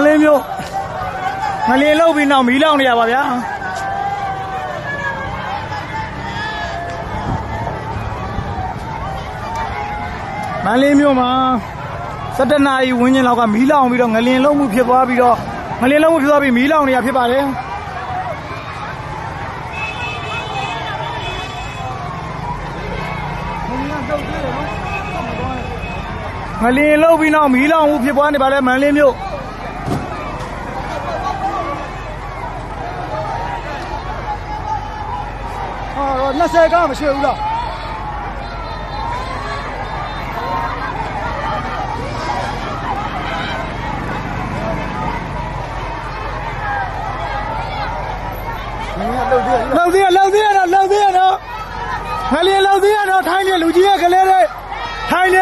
လေးမျိုးငလျင်လောက်ပြီးနောက်မီးလောင်နေရပါဗျာမန္တလေးမြို့မှာ17 နာရီဝန်းကျင်လောက်ကမီးလောင်ပြီးတော့ငလျင်လုံးမှုဖြစ်သွားပြီးတော့ငလျင်လုံးမှုဖြစ်သွားပြီးမီးလောင်နေရဖြစ်ပါတယ်ငလျင်လုံးပြီးနောက်မီးလောင်မှုဖြစ်ပွားနေပါလေမန္တလေးမြို့20ကမရှိဘူးလားလောက်သေးရတော့ငလျင်လောက်သေးရတော့ထိုင်းနေလူကြီးရဲ့ကလေးတွေထိုင်းနေ